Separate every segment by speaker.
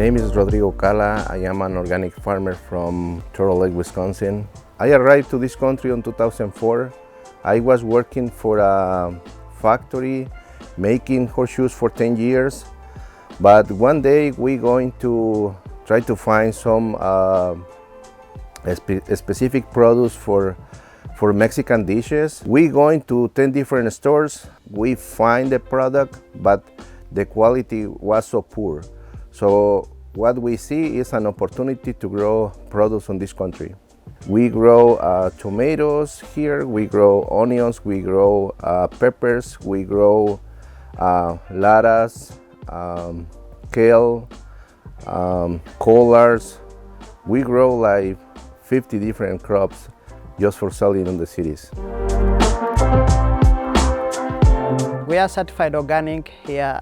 Speaker 1: name is Rodrigo Cala. I am an organic farmer from Turtle Lake, Wisconsin. I arrived to this country in 2004. I was working for a factory making horseshoes for 10 years. But one day we're going to try to find some specific products for Mexican dishes. We're going to 10 different stores. We find the product, but the quality was so poor. So what we see is an opportunity to grow produce in this country. We grow tomatoes here, we grow onions, we grow peppers, we grow lettuce, kale, collards. We grow like 50 different crops just for selling in the cities.
Speaker 2: We are certified organic here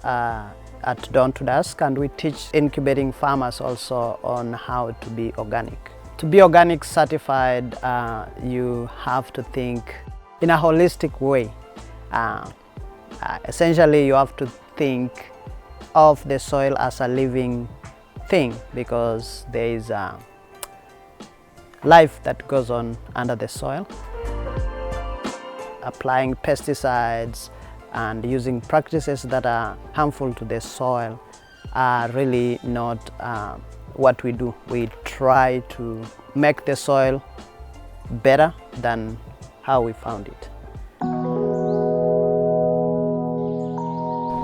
Speaker 2: at Dawn to Dusk, and we teach incubating farmers also on how to be organic. To be organic certified, you have to think in a holistic way. Essentially, you have to think of the soil as a living thing, because there is life that goes on under the soil. Applying pesticides and using practices that are harmful to the soil are really not what we do. We try to make the soil better than how we found it.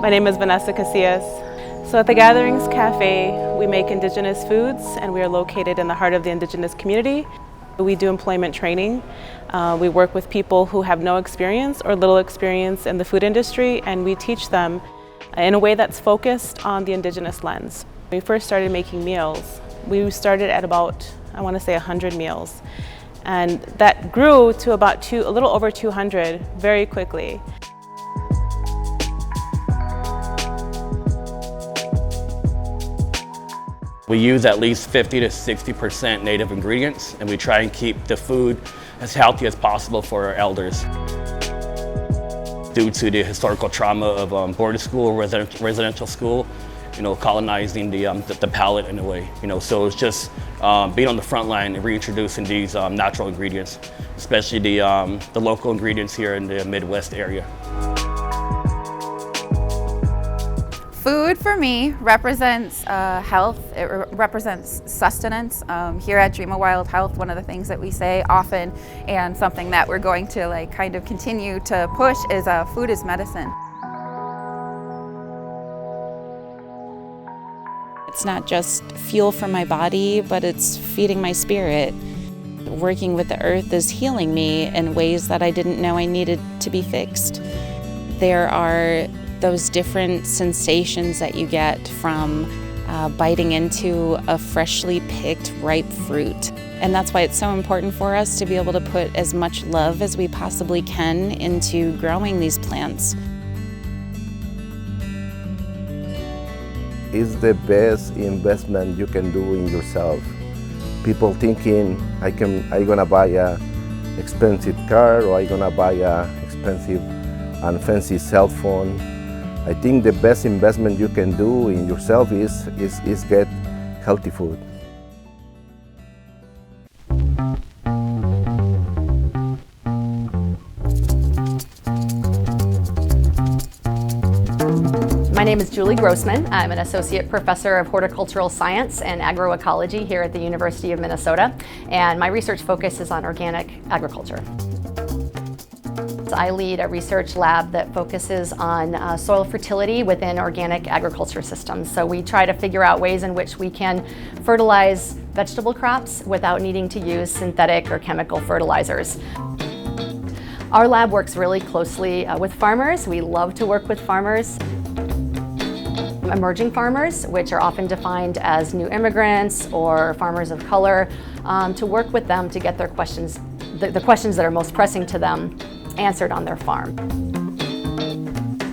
Speaker 3: My name is Vanessa Casillas. So at the Gatherings Cafe, we make Indigenous foods, and we are located in the heart of the Indigenous community. We do employment training. We work with people who have no experience or little experience in the food industry, and we teach them in a way that's focused on the Indigenous lens. When we first started making meals, we started at about, I want to say 100 meals. And that grew to about a little over 200 very quickly.
Speaker 4: We use at least 50 to 60% native ingredients, and we try and keep the food as healthy as possible for our elders. Due to the historical trauma of boarding school, residential school, colonizing the palate in a way, so it's just being on the front line and reintroducing these natural ingredients, especially the local ingredients here in the Midwest area.
Speaker 5: Food for me represents health, it represents sustenance. Here at Dream of Wild Health, one of the things that we say often, and something that we're going to kind of continue to push, is food is medicine.
Speaker 6: It's not just fuel for my body, but it's feeding my spirit. Working with the earth is healing me in ways that I didn't know I needed to be fixed. There are those different sensations that you get from biting into a freshly picked ripe fruit. And that's why it's so important for us to be able to put as much love as we possibly can into growing these plants.
Speaker 1: It's the best investment you can do in yourself. People thinking, I'm gonna buy a expensive car, or I'm gonna buy a expensive and fancy cell phone. I think the best investment you can do in yourself is get healthy food.
Speaker 7: My name is Julie Grossman. I'm an associate professor of horticultural science and agroecology here at the University of Minnesota, and my research focus is on organic agriculture. I lead a research lab that focuses on soil fertility within organic agriculture systems. So we try to figure out ways in which we can fertilize vegetable crops without needing to use synthetic or chemical fertilizers. Our lab works really closely with farmers. We love to work with farmers. Emerging farmers, which are often defined as new immigrants or farmers of color, to work with them to get their questions, the questions that are most pressing to them, answered on their farm.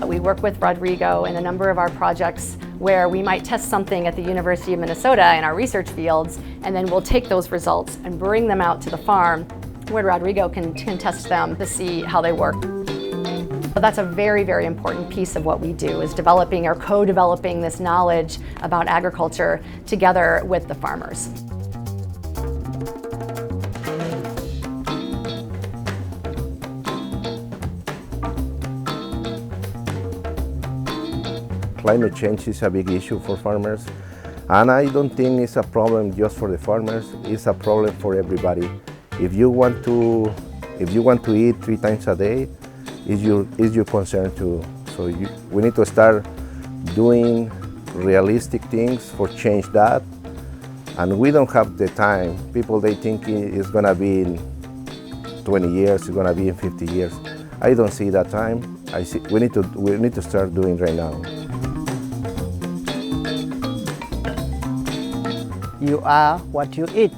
Speaker 7: We work with Rodrigo in a number of our projects where we might test something at the University of Minnesota in our research fields, and then we'll take those results and bring them out to the farm where Rodrigo can test them to see how they work. That's a very, very important piece of what we do, is developing or co-developing this knowledge about agriculture together with the farmers.
Speaker 1: Climate change is a big issue for farmers, and I don't think it's a problem just for the farmers, it's a problem for everybody. If you want to eat 3 times a day, it's your concern too. So we need to start doing realistic things for change that, and we don't have the time. People, they think it's gonna be in 20 years, it's gonna be in 50 years. I don't see that time. I see we need to start doing right now.
Speaker 2: You are what you eat.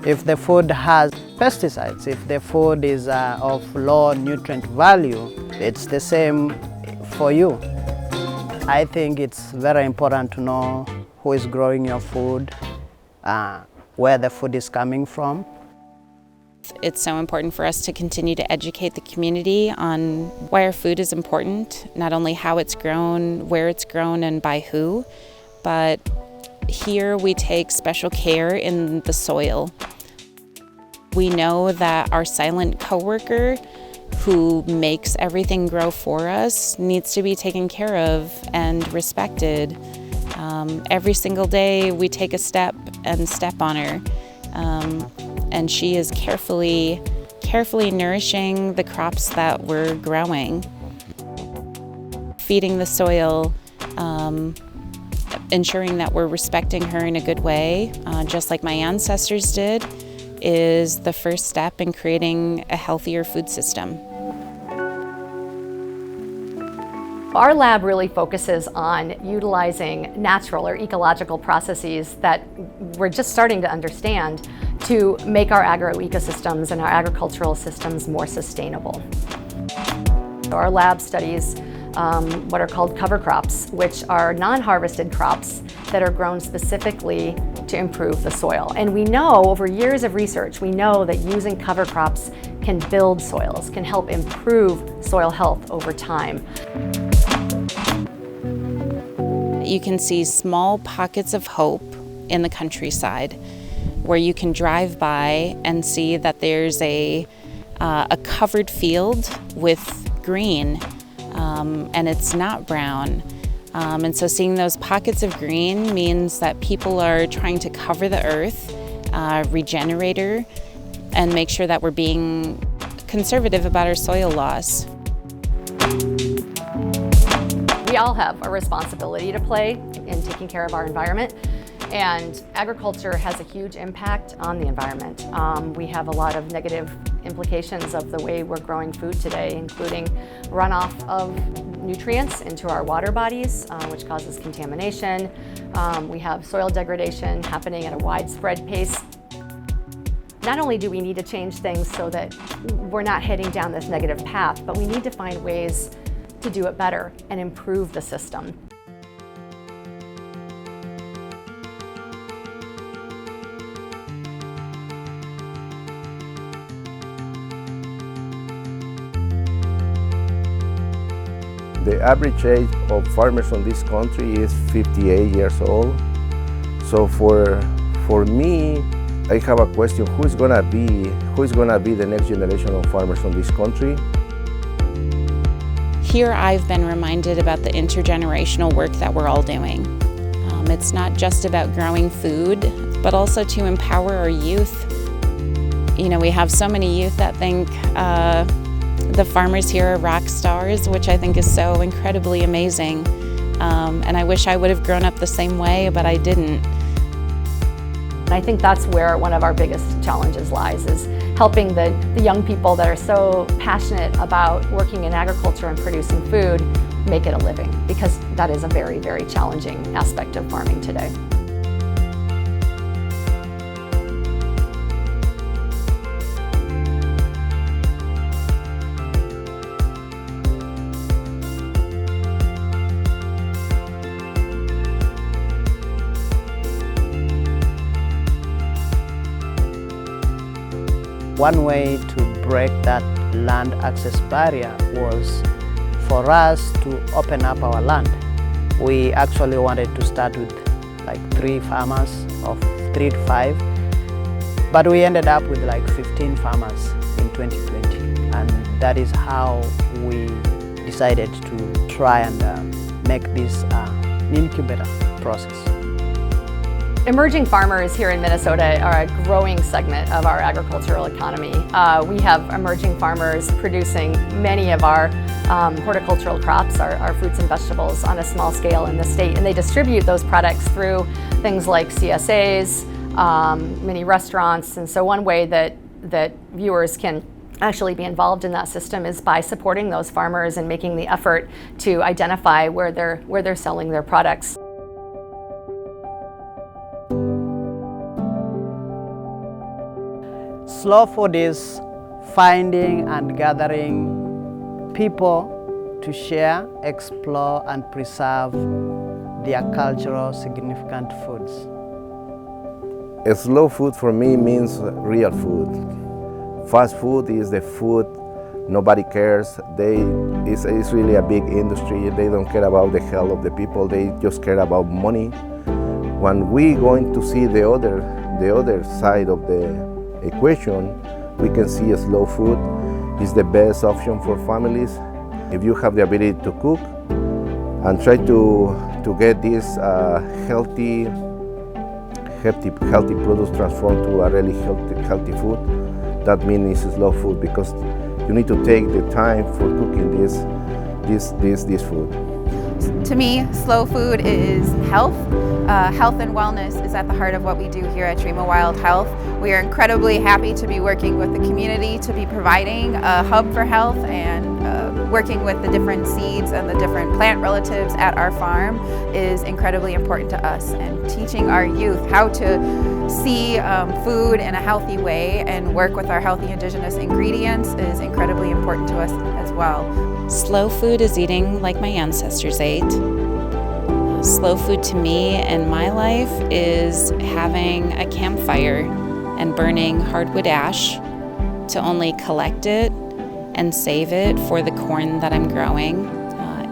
Speaker 2: If the food has pesticides, if the food is of low nutrient value, it's the same for you. I think it's very important to know who is growing your food, where the food is coming from.
Speaker 6: It's so important for us to continue to educate the community on why our food is important, not only how it's grown, where it's grown, and by who, but here we take special care in the soil. We know that our silent coworker who makes everything grow for us needs to be taken care of and respected. Every single day we take a step and step on her, and she is carefully nourishing the crops that we're growing, feeding the soil, ensuring that we're respecting her in a good way, just like my ancestors did, is the first step in creating a healthier food system.
Speaker 7: Our lab really focuses on utilizing natural or ecological processes that we're just starting to understand to make our agroecosystems and our agricultural systems more sustainable. Our lab studies what are called cover crops, which are non-harvested crops that are grown specifically to improve the soil. And we know, over years of research, we know that using cover crops can build soils, can help improve soil health over time.
Speaker 6: You can see small pockets of hope in the countryside where you can drive by and see that there's a covered field with green, and it's not brown. And so seeing those pockets of green means that people are trying to cover the earth, regenerate her, and make sure that we're being conservative about our soil loss.
Speaker 7: We all have a responsibility to play in taking care of our environment, and agriculture has a huge impact on the environment. We have a lot of negative implications of the way we're growing food today, including runoff of nutrients into our water bodies, which causes contamination. We have soil degradation happening at a widespread pace. Not only do we need to change things so that we're not heading down this negative path, but we need to find ways to do it better and improve the system.
Speaker 1: The average age of farmers in this country is 58 years old. So for me, I have a question: who's gonna be the next generation of farmers in this country?
Speaker 6: Here I've been reminded about the intergenerational work that we're all doing. It's not just about growing food, but also to empower our youth. You know, we have so many youth that think the farmers here are rock stars, which I think is so incredibly amazing. And I wish I would have grown up the same way, but I didn't.
Speaker 7: I think that's where one of our biggest challenges lies, is helping the young people that are so passionate about working in agriculture and producing food make it a living, because that is a very, very challenging aspect of farming today.
Speaker 2: One way to break that land access barrier was for us to open up our land. We actually wanted to start with like 3 farmers, of 3 to 5, but we ended up with like 15 farmers in 2020, and that is how we decided to try and make this an incubator process.
Speaker 7: Emerging farmers here in Minnesota are a growing segment of our agricultural economy. We have emerging farmers producing many of our horticultural crops, our fruits and vegetables, on a small scale in the state, and they distribute those products through things like CSAs, mini restaurants, and so one way that viewers can actually be involved in that system is by supporting those farmers and making the effort to identify where they're selling their products.
Speaker 2: Slow food is finding and gathering people to share, explore, and preserve their cultural significant foods.
Speaker 1: Slow food for me means real food. Fast food is the food nobody cares. It's really a big industry. They don't care about the health of the people. They just care about money. When we going to see the other side of the equation, we can see slow food is the best option for families. If you have the ability to cook and try to get this healthy products transformed to a really healthy food, that means it's slow food, because you need to take the time for cooking this food.
Speaker 5: To me, slow food is health. Health and wellness is at the heart of what we do here at Dream of Wild Health. We are incredibly happy to be working with the community, to be providing a hub for health, and working with the different seeds and the different plant relatives at our farm is incredibly important to us. And teaching our youth how to see food in a healthy way and work with our healthy indigenous ingredients is incredibly important to us as well.
Speaker 6: Slow food is eating like my ancestors ate. Slow food to me in my life is having a campfire and burning hardwood ash to only collect it and save it for the corn that I'm growing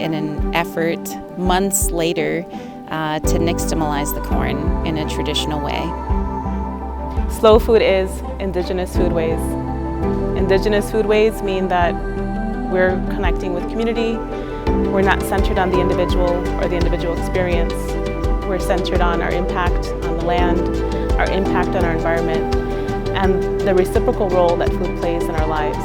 Speaker 6: in an effort months later to nixtamalize the corn in a traditional way.
Speaker 3: Slow food is Indigenous foodways. Indigenous foodways mean that we're connecting with community. We're not centered on the individual or the individual experience. We're centered on our impact on the land, our impact on our environment, and the reciprocal role that food plays in our lives.